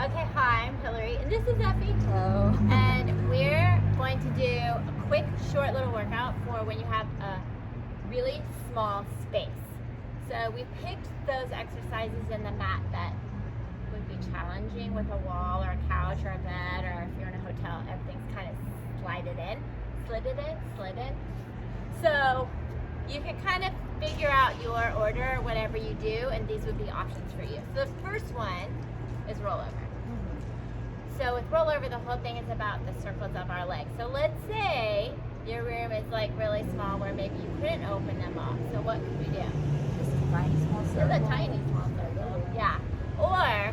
Okay, hi, I'm Hillary, and this is Effie. Hello. And we're going to do a quick, short little workout for when you have a really small space. So we picked those exercises in the mat that would be challenging with a wall or a couch or a bed, or if you're in a hotel, everything's kind of slid in. So you can kind of figure out your order, whatever you do, and these would be options for you. So the first one is rollover. So with rollover, the whole thing is about the circles of our legs. So let's say your room is like really small where maybe you couldn't open them all. So what could we do? Just a tiny small circle. Just a tiny small circle. Yeah. Or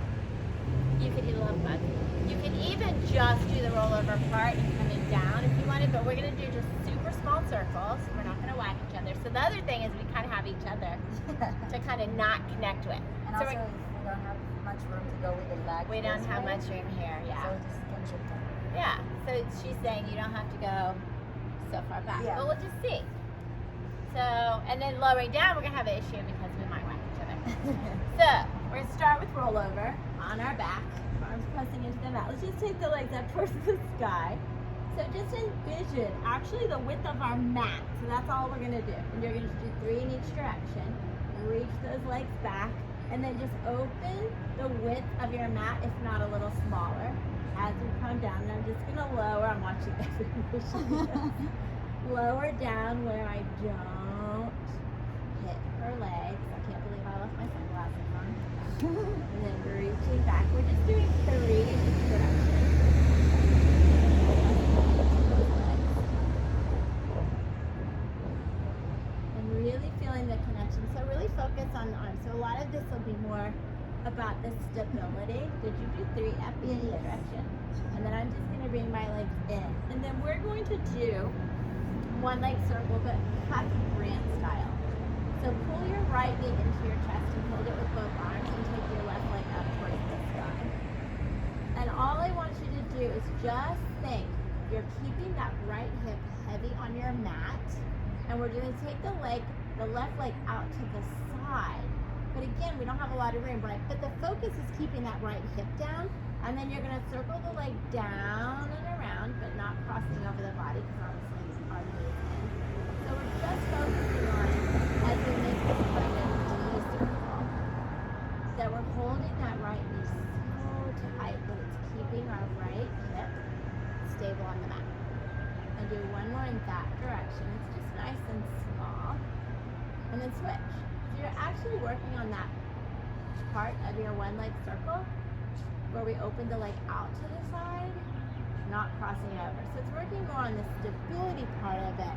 you could do love bug. You could even just do the rollover part and coming down if you wanted, but we're gonna do just super small circles. We're not gonna whack each other. So the other thing is we kind of have each other to kind of not connect with. And So also, if we don't have much room to go with the leg. we don't have much room here. Yeah. So just can shift them. Yeah, so she's saying you don't have to go so far back. Yeah. But we'll just see. So, and then lowering down, we're going to have an issue because we might whack each other. So, we're going to start with rollover on our back. Arms pressing into the mat. Let's just take the legs up towards the sky. So just envision actually the width of our mat. So that's all we're going to do. And you're going to do 3 in each direction. Reach those legs back. And then just open the width of your mat, if not a little smaller, as we come down. And I'm just gonna lower, I'm watching everyone. Lower down where I don't hit her legs. I can't believe I left my sunglasses on. And then reaching back. We're just doing 3 in each direction. Really feeling the connection. So really focus on the arms. So a lot of this will be more about the stability. Did you do 3 up in each direction? And then I'm just going to bring my legs in. And then we're going to do one leg circle, but happy grant style. So pull your right knee into your chest and hold it with both arms and take your left leg up towards the sky. And all I want you to do is just think you're keeping that right hip heavy on your mat. And we're going to take the left leg out to the side. But again, we don't have a lot of room, right? But the focus is keeping that right hip down. And then you're going to circle the leg down and around, but not crossing over the body because obviously our knee is in. So we're just focusing on, as we make this kind of D-circle, that we're holding that right knee so tight that it's keeping our right hip stable on the mat. And do one more in that direction. It's just nice and small. And then switch. So you're actually working on that part of your one leg circle where we open the leg out to the side, not crossing it over. So it's working more on the stability part of it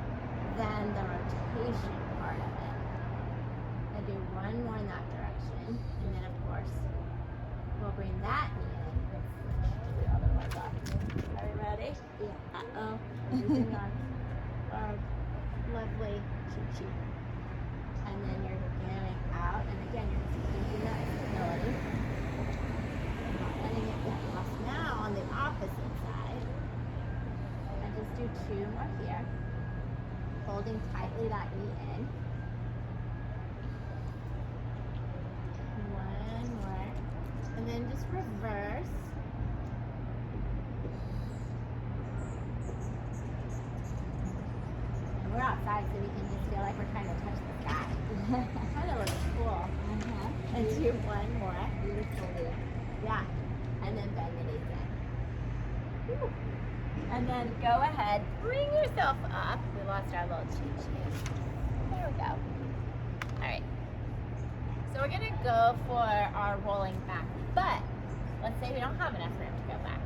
than the rotation part of it. And do one more in that direction. And then of course, we'll bring that knee in and switch the other leg up. Are we ready? Yeah. Uh-oh. Using our lovely chi-chi. And then you're getting out, and again, you're just keeping that stability. Not letting it get lost. Now, on the opposite side, and just do 2 more here. Holding tightly that knee in. 1 more. And then just reverse. We're outside, so we can just feel like we're trying to touch the sky. Kind of looks cool. And do 1 more. Beautiful. Yeah. And then bend the knees in. Whew. And then go ahead, bring yourself up. We lost our little chi-chi. There we go. All right. So we're gonna go for our rolling back, but let's say we don't have enough room to go back.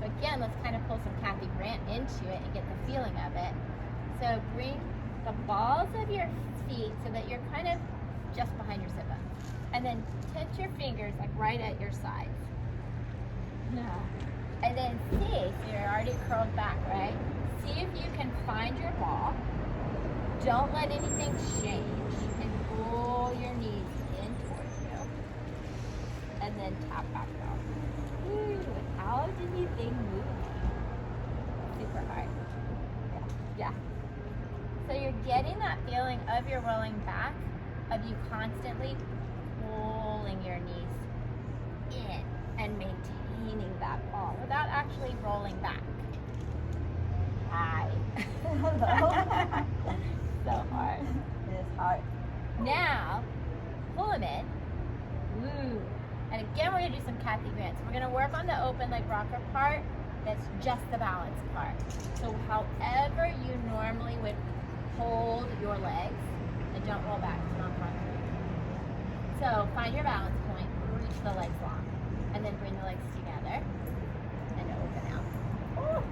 So again, let's kind of pull some Kathy Grant into it and get the feeling of it. So bring the balls of your feet so that you're kind of just behind your sit bones. And then touch your fingers like right at your sides. Yeah. And then see, so you're already curled back, right? See if you can find your ball. Don't let anything change. And pull your knees in towards you. And then tap back down. Ooh, how did you think move? Super hard. Yeah. So you're getting that feeling of your rolling back, of you constantly pulling your knees in and maintaining maintaining that ball without actually rolling back. Hi. Hello. So hard. It is hard. Now, pull them in. Woo. And again, we're going to do some Kathy Grant. So we're going to work on the open leg rocker part. That's just the balance part. So however you normally would hold your legs, and don't roll back, it's not concrete. So find your balance point, reach the legs long, and then bring the legs together and open out. Ooh,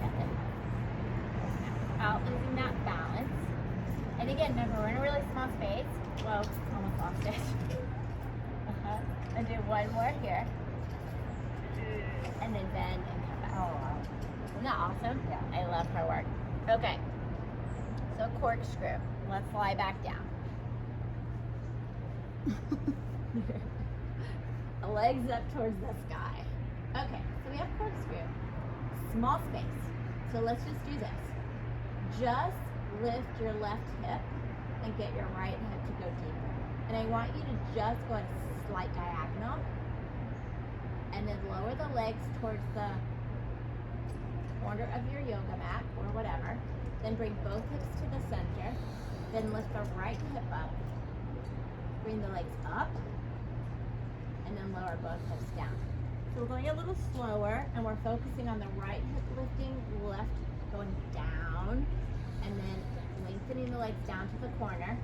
that's it. Out losing that balance. And again, remember, we're in a really small space. Whoa, almost lost it. And do one more here. And then bend and come back. Oh, wow. Isn't that awesome? Yeah. I love her work. Okay. So corkscrew. Let's lie back down. Legs up towards the sky. Okay, so we have corkscrew. Small space. So let's just do this. Just lift your left hip and get your right hip to go deeper. And I want you to just go at a slight diagonal and then lower the legs towards the corner of your yoga mat or whatever. Then bring both hips to the center. Then lift the right hip up. Bring the legs up and then lower both hips down. So we're going a little slower and we're focusing on the right hip lifting, left going down, and then lengthening the legs down to the corner.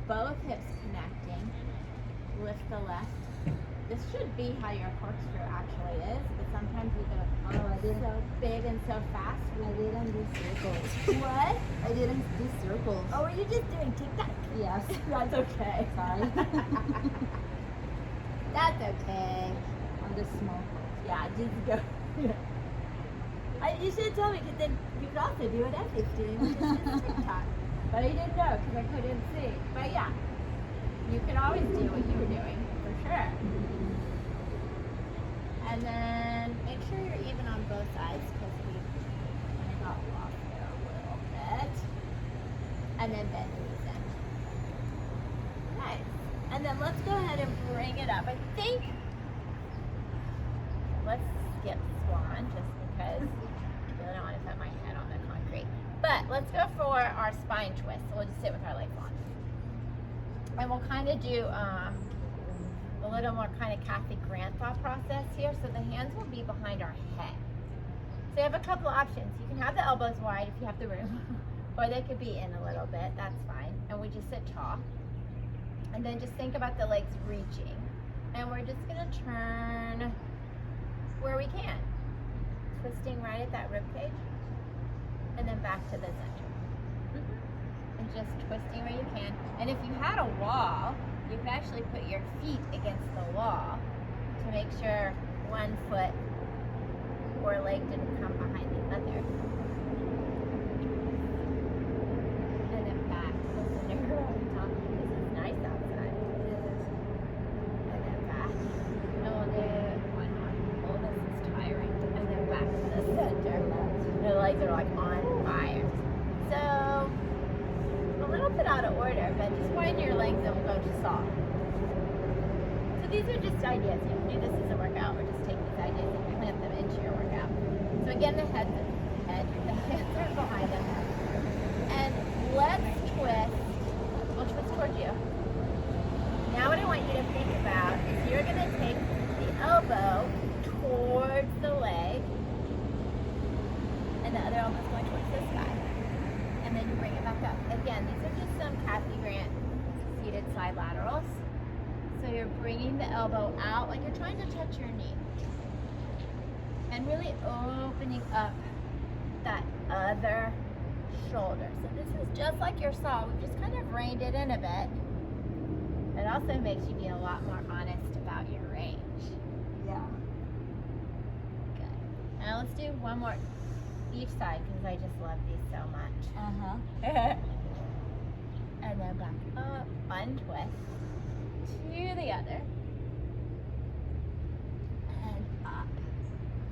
Both hips connecting. Lift the left. This should be how your corkscrew actually is, but sometimes we go so big and so fast. I didn't do circles. What? I didn't do circles. Oh, were you just doing tic-tac? Yes. That's okay. Sorry. That's okay. On the small. Yeah, just go. You should tell me, because then you could also do what Effie's doing, which is just TikTok. But I didn't know, because I couldn't see. But yeah, you could always do what you were doing, for sure. And then make sure you're even on both sides, because we kind of got lost there a little bit. And then bend the knees in. Nice. And then let's go ahead and bring it up. I think, let's skip swan, just because I really don't want to put my head on the concrete. But let's go for our spine twist. So we'll just sit with our legs on. And we'll kind of do a little more kind of Kathy Grant thought process here. So the hands will be behind our head. So you have a couple of options. You can have the elbows wide if you have the room, or they could be in a little bit. That's fine. And we just sit tall. And then just think about the legs reaching. And we're just going to turn where we can. Twisting right at that rib cage. And then back to the center. And just twisting where you can. And if you had a wall, you could actually put your feet against the wall to make sure one foot or leg didn't come behind the other. And then back to the center on top. This is nice outside. And then back. And we'll do one more. Oh, this is tiring. And then back to the center. The legs are like on fire. So, a little bit out of order, but just widen your legs and we'll go to soft. So these are just ideas. You can do this as a workout or just take these ideas and implement them into your workout. So again, the hands are behind them. And let's twist. We'll twist towards you. Now what I want you to think about is you're going to take the elbow towards the leg and the other elbow's going towards this guy. And then you bring it back up. Again, these are just some Kathy Grant seated side laterals. So you're bringing the elbow out like you're trying to touch your knee. And really opening up that other shoulder. So this is just like your saw. We've just kind of reined it in a bit. It also makes you be a lot more honest about your range. Yeah. Good. Now let's do one more each side because I just love these so much. Uh-huh. And then back up, untwist to the other. And up.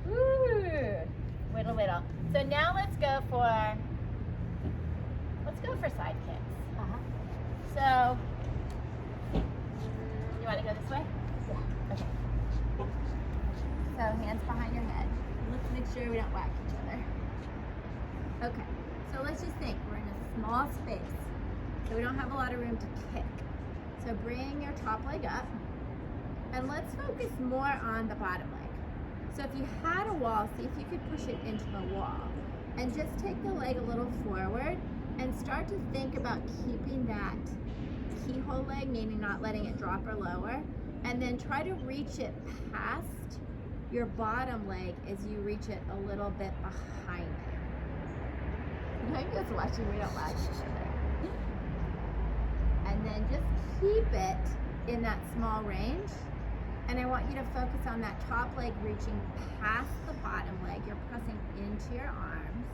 Woo! Whittle, whittle. So now let's go for side kicks. Uh-huh. So, you want to go this way? Yeah. Okay. So hands behind your head. Let's make sure we don't whack each other. Okay, so let's just think. We're in a small space, so we don't have a lot of room to kick. So bring your top leg up, and let's focus more on the bottom leg. So if you had a wall, see if you could push it into the wall, and just take the leg a little forward, and start to think about keeping that keyhole leg, meaning not letting it drop or lower, and then try to reach it past your bottom leg as you reach it a little bit behind it. I'm just watching, we don't watch each other. And then just keep it in that small range. And I want you to focus on that top leg reaching past the bottom leg. You're pressing into your arms.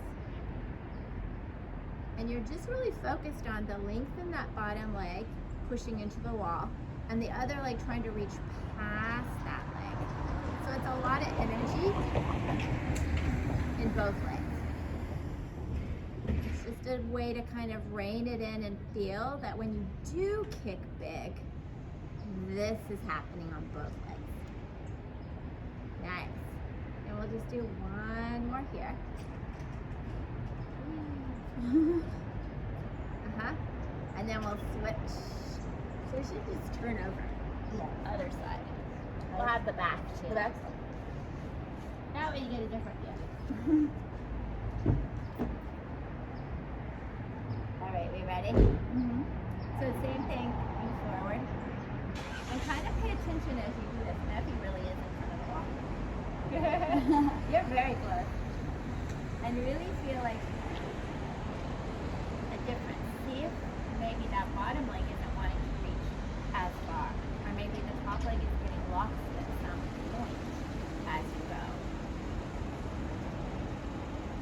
And you're just really focused on the length in that bottom leg, pushing into the wall, and the other leg trying to reach past that leg. So it's a lot of energy in both legs. It's just a way to kind of rein it in and feel that when you do kick big, this is happening on both legs. Nice. And we'll just do one more here. And then we'll switch. So we should just turn over. Yeah. Other side. We'll have the back too. The back. That way you get a different view. All right, we ready? Mm-hmm. So same thing, move forward. And kind of pay attention as you do this. Matthew really is in front of the wall. You're very close. And really feel like a difference. See if maybe that bottom leg isn't wanting to reach as far. Or maybe the top leg is getting lost at some point as you go.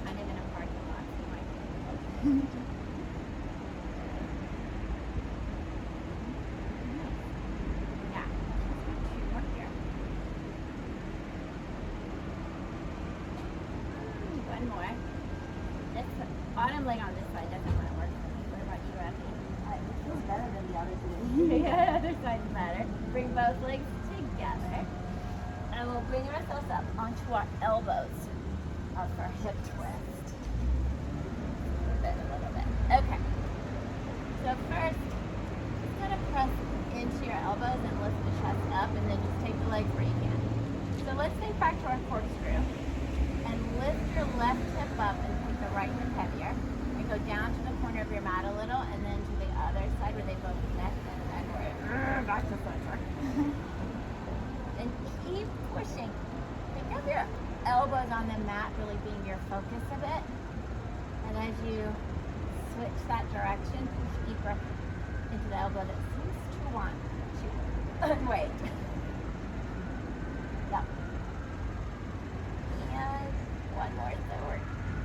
Kind of in a parking lot, you might think. Yeah. Two more here. One more. This bottom leg on this side doesn't want to work for me. What about you, Rafi? It feels better than the other two. Yeah, other side's better. Bring both legs together. And we'll bring ourselves up onto our elbows off our hip twist. A little bit. Okay. So first, just kind of press into your elbows and lift the chest up, and then just take the legs where you can. So let's think back to our corkscrew. And lift your left hip up and take the right hip heavier. And go down to the corner of your mat a little, and then to the other side where they both connect, and then we're back to center. And keep pushing. Think of your elbows on the mat really being your focus of it. And as you switch that direction, push deeper into the elbow that seems to want to wait. Yep. And one more third.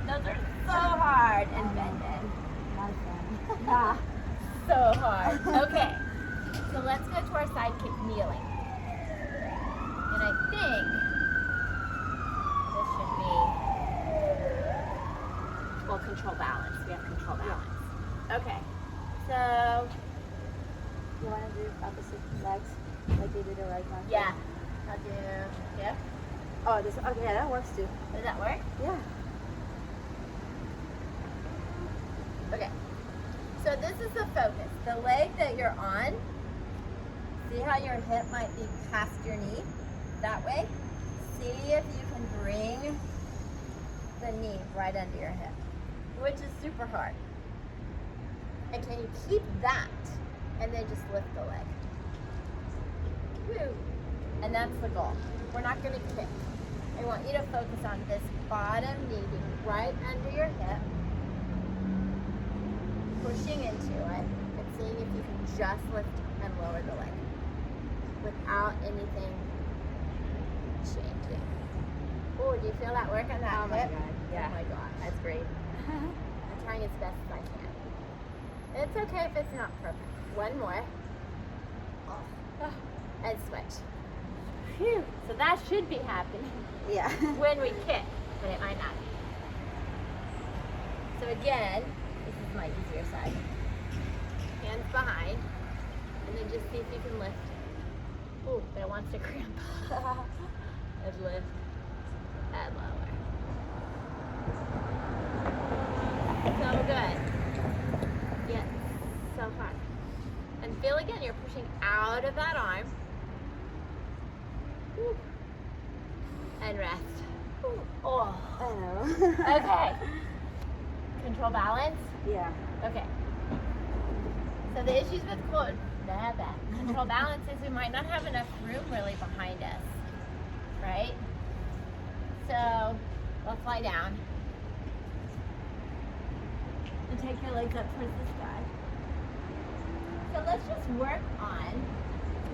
Those are so hard and bending. Not fun. Yeah, so hard. Okay, so let's go to our side kick kneeling. And I think this should be, well, control balance. We have control balance. Okay, so, You want to do opposite legs like you did it right now? yeah, I'll do, yeah. Oh, this. Okay, yeah, that works too. Does that work? Yeah. Okay, so this is the focus. The leg that you're on, see how your hip might be past your knee? That way. See if you can bring the knee right under your hip, which is super hard. And can you keep that and then just lift the leg? Woo! And that's the goal. We're not going to kick. I want you to focus on this bottom knee being right under your hip, pushing into it, and seeing if you can just lift and lower the leg without anything changing. Oh, do you feel that work on that Oh my hip? God, yeah. Oh my gosh. That's great. I'm trying as best as I can. It's okay if it's not perfect. One more. And switch. Phew. So that should be happening Yeah. when we kick, but it might not. So again, this is my easier side. Hands behind, and then just see if you can lift. Ooh, but it wants to cramp. And lift. and lower. So good. Yeah, so fun. And feel again, you're pushing out of that arm. Woo. And rest. Woo. Oh. I know. Okay. Control balance? Yeah. Okay. So the issues with control balance is we might not have enough room really behind us, right? So let's lie down and take your legs up towards the sky. So let's just work on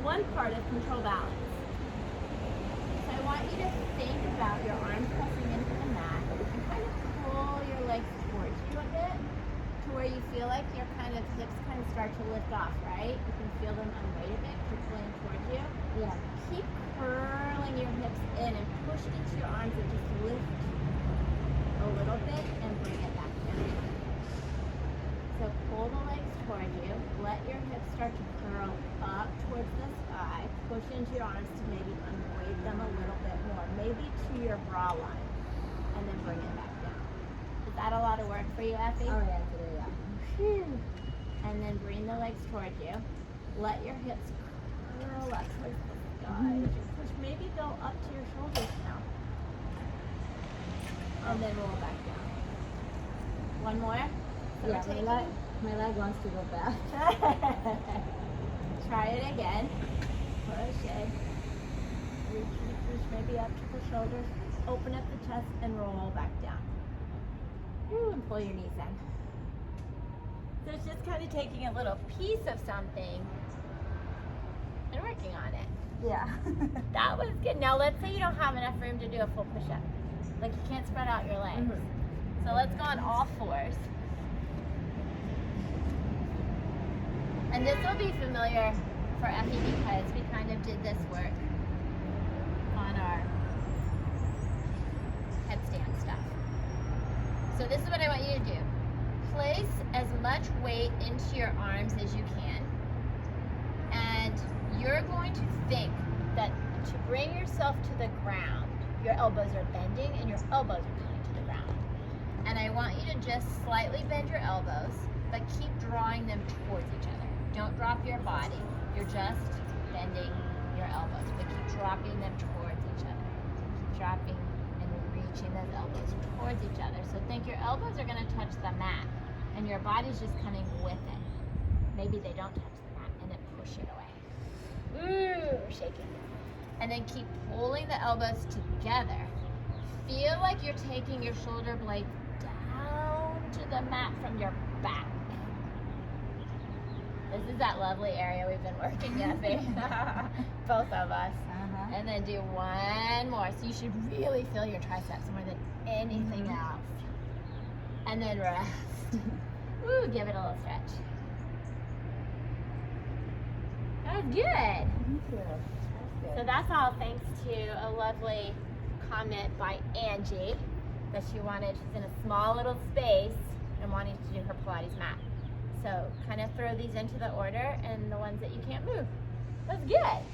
one part of control balance. So I want you to think about your arms pressing into the mat and kind of pull your legs towards you a bit to where you feel like your kind of hips kind of start to lift off, right? You can feel them unweight a bit, keep pulling towards you. Yeah. Keep curling your hips in and push into your arms and just lift a little bit and bring it back down. So pull the legs towards you, let your hips start to curl up towards the sky, push into your arms to maybe unweight them a little bit more, maybe to your bra line, and then bring it back down. Is that a lot of work for you, Effie? Oh yeah, today, yeah. Phew. And then bring the legs towards you. Let your hips curl up towards the sky. As you push, maybe go up to your shoulders now. And then roll back down. One more. So Yeah, my leg wants to go back. Try it again. Push it. Reach maybe up to the shoulders. Open up the chest and roll back down. Ooh, and pull your knees in. So it's just kind of taking a little piece of something and working on it. Yeah. That was good. Now let's say you don't have enough room to do a full push-up. Like you can't spread out your legs. Mm-hmm. So let's go on all fours. And this will be familiar for Effie because we kind of did this work on our headstand stuff. So this is what I want you to do. Place as much weight into your arms as you can. And you're going to think that to bring yourself to the ground, your elbows are bending and your elbows are coming to the ground. And I want you to just slightly bend your elbows, but keep drawing them towards each other. Don't drop your body. You're just bending your elbows, but keep dropping them towards each other. Keep dropping and reaching those elbows towards each other. So think your elbows are going to touch the mat, and your body's just coming with it. Maybe they don't touch the mat, and then push it away. Ooh, we're shaking. And then keep pulling the elbows together. Feel like you're taking your shoulder blades down to the mat from your back. This is that lovely area we've been working, Effie. Both of us. Uh-huh. And then do one more. So you should really feel your triceps more than anything else. And then rest. Woo, give it a little stretch. That was good. Thank you. That's good. So that's all thanks to a lovely comment by Angie that she's in a small little space and wanting to do her Pilates mat. So kind of throw these into the order and the ones that you can't move. That's good.